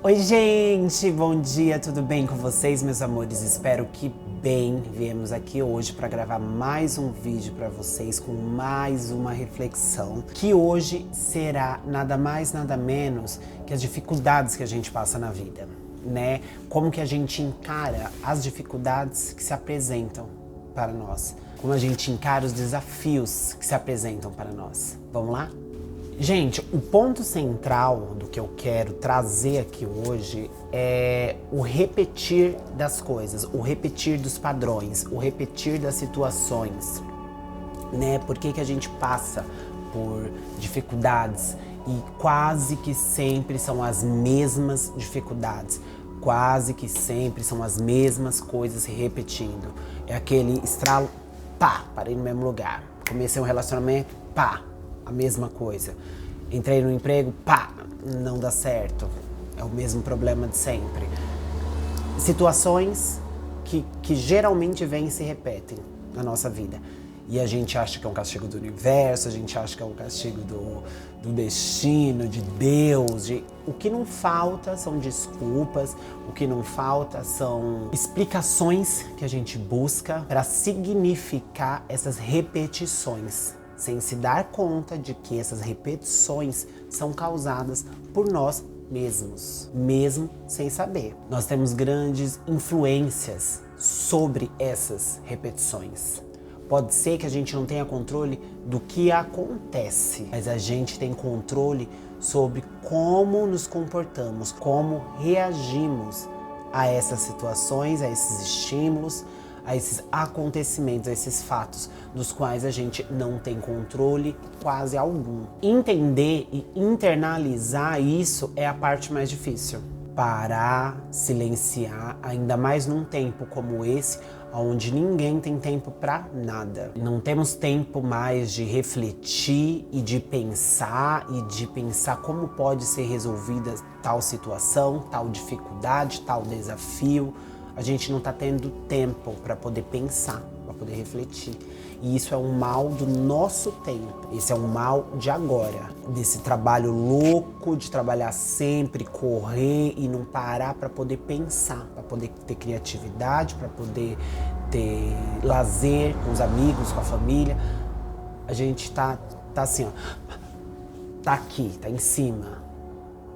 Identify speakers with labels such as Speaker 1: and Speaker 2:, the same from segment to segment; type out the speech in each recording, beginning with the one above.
Speaker 1: Oi, gente! Bom dia, tudo bem com vocês, meus amores? Espero que bem. Viemos aqui hoje para gravar mais um vídeo para vocês com mais uma reflexão, que hoje será nada mais, nada menos que as dificuldades que a gente passa na vida, né? Como que a gente encara as dificuldades que se apresentam para nós. Como a gente encara os desafios que se apresentam para nós. Vamos lá? Gente, o ponto central do que eu quero trazer aqui hoje é o repetir das coisas, o repetir dos padrões, o repetir das situações, né? Por que a gente passa por dificuldades e quase que sempre são as mesmas dificuldades, quase que sempre são as mesmas coisas se repetindo. É aquele estralo, pá, parei no mesmo lugar. Comecei um relacionamento, pá, a mesma coisa. Entrei no emprego, pá, não dá certo. É o mesmo problema de sempre. Situações que geralmente vêm e se repetem na nossa vida. E a gente acha que é um castigo do universo, a gente acha que é um castigo do destino, de Deus. O que não falta são desculpas, o que não falta são explicações que a gente busca para significar essas repetições, sem se dar conta de que essas repetições são causadas por nós mesmos, mesmo sem saber. Nós temos grandes influências sobre essas repetições. Pode ser que a gente não tenha controle do que acontece, mas a gente tem controle sobre como nos comportamos, como reagimos a essas situações, a esses estímulos, a esses acontecimentos, a esses fatos dos quais a gente não tem controle quase algum. Entender e internalizar isso é a parte mais difícil. Parar, silenciar, ainda mais num tempo como esse, onde ninguém tem tempo para nada. Não temos tempo mais de refletir e de pensar como pode ser resolvida tal situação, tal dificuldade, tal desafio. A gente não está tendo tempo para poder pensar, para poder refletir. E isso é um mal do nosso tempo. Esse é um mal de agora. Desse trabalho louco, de trabalhar sempre, correr e não parar para poder pensar, para poder ter criatividade, para poder ter lazer com os amigos, com a família. A gente tá assim, ó. Tá aqui, tá em cima,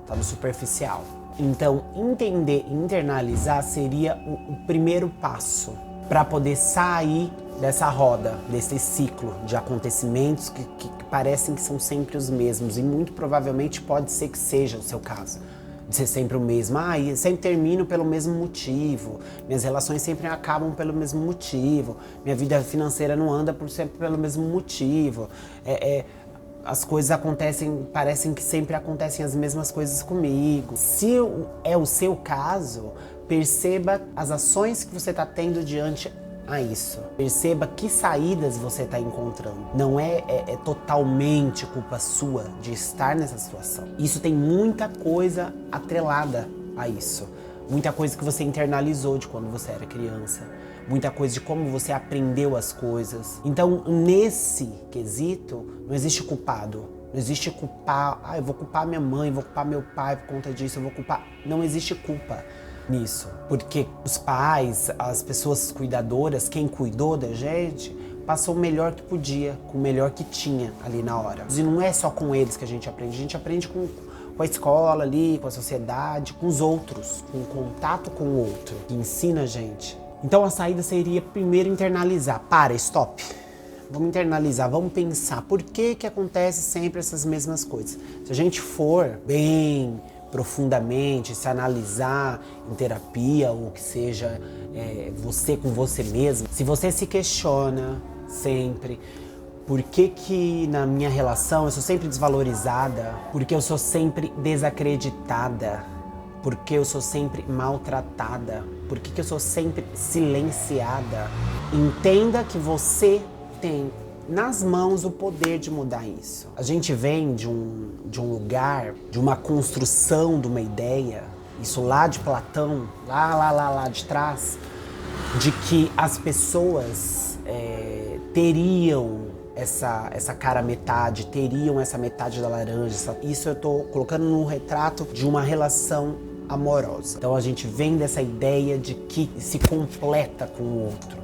Speaker 1: tá no superficial. Então, entender e internalizar seria o primeiro passo para poder sair dessa roda, desse ciclo de acontecimentos que parecem que são sempre os mesmos. E muito provavelmente pode ser que seja o seu caso, de ser sempre o mesmo. Eu sempre termino pelo mesmo motivo, minhas relações sempre acabam pelo mesmo motivo, minha vida financeira não anda sempre pelo mesmo motivo. As coisas acontecem, parecem que sempre acontecem as mesmas coisas comigo. Se é o seu caso, perceba as ações que você está tendo diante a isso. Perceba que saídas você está encontrando. Não é totalmente culpa sua de estar nessa situação. Isso tem muita coisa atrelada a isso. Muita coisa que você internalizou de quando você era criança. Muita coisa de como você aprendeu as coisas. Então, nesse quesito, não existe culpado. Não existe culpar, eu vou culpar minha mãe, vou culpar meu pai por conta disso, eu vou culpar... Não existe culpa nisso. Porque os pais, as pessoas cuidadoras, quem cuidou da gente, passou o melhor que podia, com o melhor que tinha ali na hora. E não é só com eles que a gente aprende com a escola ali, com a sociedade, com os outros, com o contato com o outro, que ensina a gente. Então a saída seria primeiro internalizar. Stop. Vamos internalizar, vamos pensar por que acontece sempre essas mesmas coisas. Se a gente for bem profundamente, se analisar em terapia ou que seja você com você mesmo, se você se questiona sempre por que na minha relação eu sou sempre desvalorizada, porque eu sou sempre desacreditada, porque eu sou sempre maltratada, por que eu sou sempre silenciada. Entenda que você tem nas mãos o poder de mudar isso. A gente vem de um lugar, de uma construção de uma ideia, isso lá de Platão, lá de trás, de que as pessoas teriam essa cara metade, teriam essa metade da laranja. Isso eu tô colocando num retrato de uma relação amorosa. Então a gente vem dessa ideia de que se completa com o outro,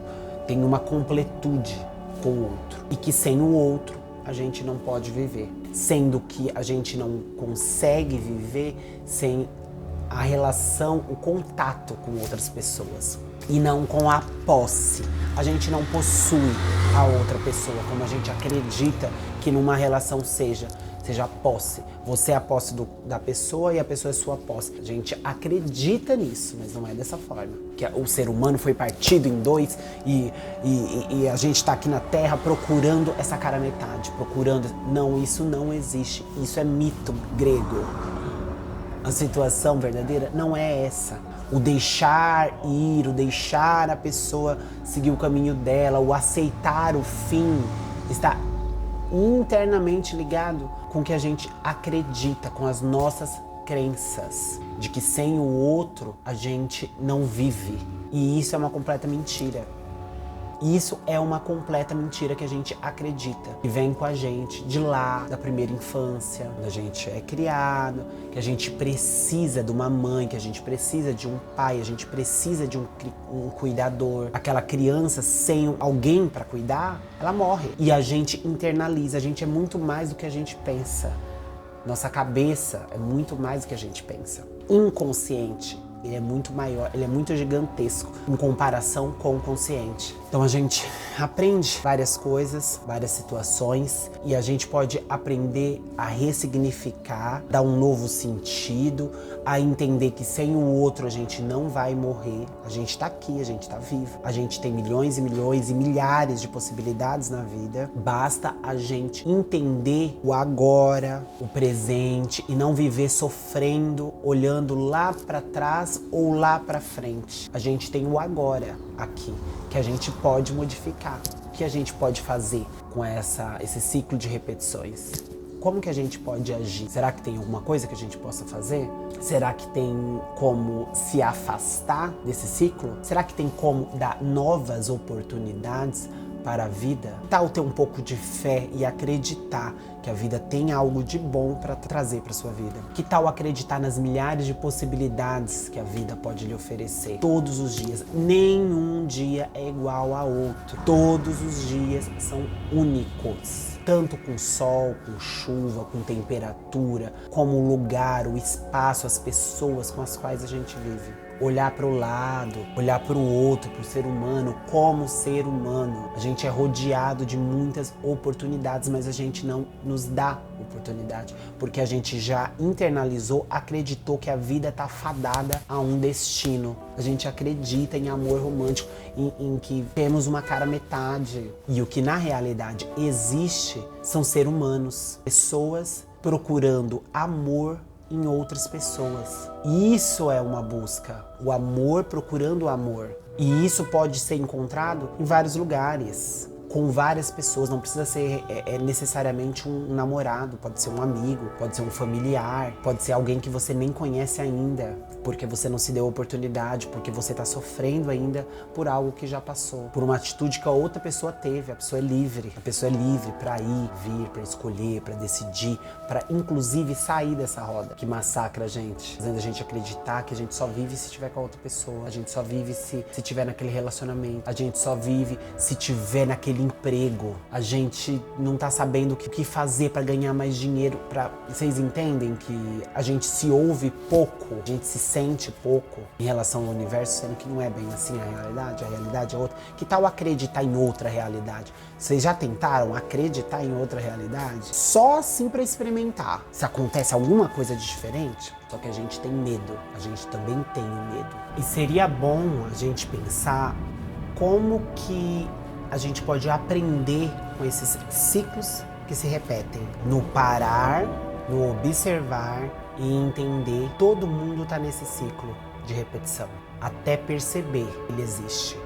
Speaker 1: tem uma completude com o outro e que sem o outro a gente não pode viver, sendo que a gente não consegue viver sem a relação, o contato com outras pessoas e não com a posse. A gente não possui a outra pessoa como a gente acredita que numa relação seja a posse. Você é a posse da pessoa e a pessoa é sua posse. A gente acredita nisso, mas não é dessa forma. Que o ser humano foi partido em dois e a gente está aqui na Terra procurando essa cara metade, procurando... Não, isso não existe. Isso é mito grego. A situação verdadeira não é essa. O deixar ir, o deixar a pessoa seguir o caminho dela, o aceitar o fim, está internamente ligado com o que a gente acredita, com as nossas crenças, de que sem o outro a gente não vive. E isso é uma completa mentira. Isso é uma completa mentira que a gente acredita, que vem com a gente de lá, da primeira infância, quando a gente é criado, que a gente precisa de uma mãe, que a gente precisa de um pai, a gente precisa de um cuidador. Aquela criança sem alguém para cuidar, ela morre. E a gente internaliza, a gente é muito mais do que a gente pensa. Nossa cabeça é muito mais do que a gente pensa. Inconsciente. Ele é muito maior, ele é muito gigantesco em comparação com o consciente. Então a gente aprende várias coisas, várias situações e a gente pode aprender a ressignificar, dar um novo sentido, a entender que sem o outro a gente não vai morrer. A gente tá aqui, a gente tá vivo. A gente tem milhões e milhões e milhares de possibilidades na vida. Basta a gente entender o agora, o presente e não viver sofrendo, olhando lá para trás ou lá para frente. A gente tem o agora aqui, que a gente pode modificar. O que a gente pode fazer com esse ciclo de repetições? Como que a gente pode agir? Será que tem alguma coisa que a gente possa fazer? Será que tem como se afastar desse ciclo? Será que tem como dar novas oportunidades para a vida? Tal ter um pouco de fé e acreditar que a vida tem algo de bom para trazer para sua vida? Que tal acreditar nas milhares de possibilidades que a vida pode lhe oferecer todos os dias? Nenhum dia é igual a outro. Todos os dias são únicos. Tanto com sol, com chuva, com temperatura, como o lugar, o espaço, as pessoas com as quais a gente vive. Olhar para o lado, olhar para o outro, para o ser humano, como ser humano. A gente é rodeado de muitas oportunidades, mas a gente não nos dá oportunidade, porque a gente já internalizou, acreditou que a vida está fadada a um destino. A gente acredita em amor romântico, em que temos uma cara metade. E o que na realidade existe são seres humanos, pessoas procurando amor em outras pessoas. E isso é uma busca, o amor procurando o amor. E isso pode ser encontrado em vários lugares, com várias pessoas. Não precisa ser necessariamente um namorado, pode ser um amigo, pode ser um familiar, pode ser alguém que você nem conhece ainda, porque você não se deu oportunidade, porque você está sofrendo ainda por algo que já passou, por uma atitude que a outra pessoa teve. A pessoa é livre para ir, vir, para escolher, para decidir, para inclusive sair dessa roda que massacra a gente, fazendo a gente acreditar que a gente só vive se estiver com a outra pessoa, a gente só vive se estiver naquele relacionamento, a gente só vive se estiver naquele emprego, a gente não tá sabendo o que fazer para ganhar mais dinheiro. Vocês entendem que a gente se ouve pouco, a gente se sente pouco em relação ao universo, sendo que não é bem assim a realidade é outra. Que tal acreditar em outra realidade? Vocês já tentaram acreditar em outra realidade? Só assim para experimentar. Se acontece alguma coisa de diferente, só que a gente tem medo, a gente também tem medo. E seria bom a gente pensar como que a gente pode aprender com esses ciclos que se repetem. No parar, no observar e entender. Todo mundo está nesse ciclo de repetição, até perceber que ele existe.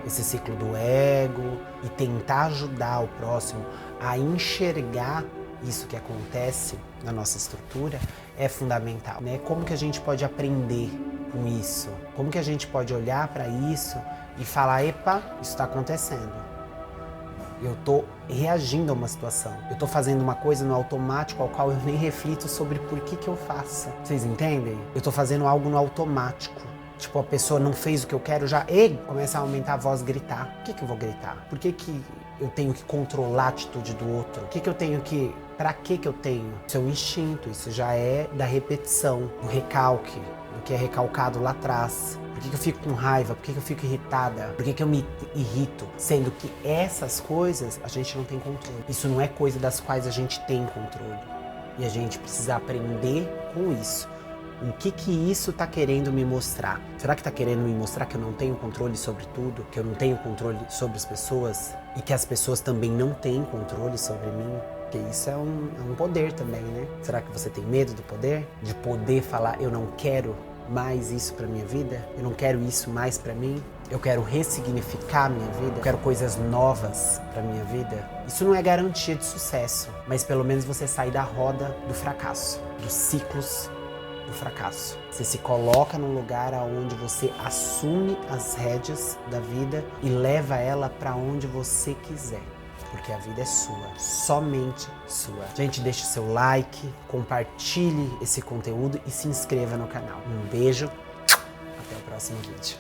Speaker 1: Esse ciclo do ego e tentar ajudar o próximo a enxergar isso que acontece na nossa estrutura é fundamental, né? Como que a gente pode aprender com isso? Como que a gente pode olhar para isso e falar, epa, isso está acontecendo. Eu tô reagindo a uma situação. Eu tô fazendo uma coisa no automático ao qual eu nem reflito sobre por que eu faço. Vocês entendem? Eu tô fazendo algo no automático. Tipo, a pessoa não fez o que eu quero, já começa a aumentar a voz, gritar. Por que eu vou gritar? Por que eu tenho que controlar a atitude do outro? Por que eu tenho que... Pra que eu tenho? Isso é um instinto, isso já é da repetição, do recalque, do que é recalcado lá atrás. Por que eu fico com raiva? Por que eu fico irritada? Por que eu me irrito? Sendo que essas coisas a gente não tem controle. Isso não é coisa das quais a gente tem controle. E a gente precisa aprender com isso. O que isso tá querendo me mostrar? Será que tá querendo me mostrar que eu não tenho controle sobre tudo? Que eu não tenho controle sobre as pessoas? E que as pessoas também não têm controle sobre mim? Porque isso é um poder também, né? Será que você tem medo do poder? De poder falar, eu não quero mais isso pra minha vida? Eu não quero isso mais pra mim? Eu quero ressignificar a minha vida? Eu quero coisas novas pra minha vida? Isso não é garantia de sucesso, mas pelo menos você sai da roda do fracasso, dos ciclos do fracasso. Você se coloca num lugar onde você assume as rédeas da vida e leva ela pra onde você quiser. Porque a vida é sua, somente sua. Gente, deixe seu like, compartilhe esse conteúdo e se inscreva no canal. Um beijo, até o próximo vídeo.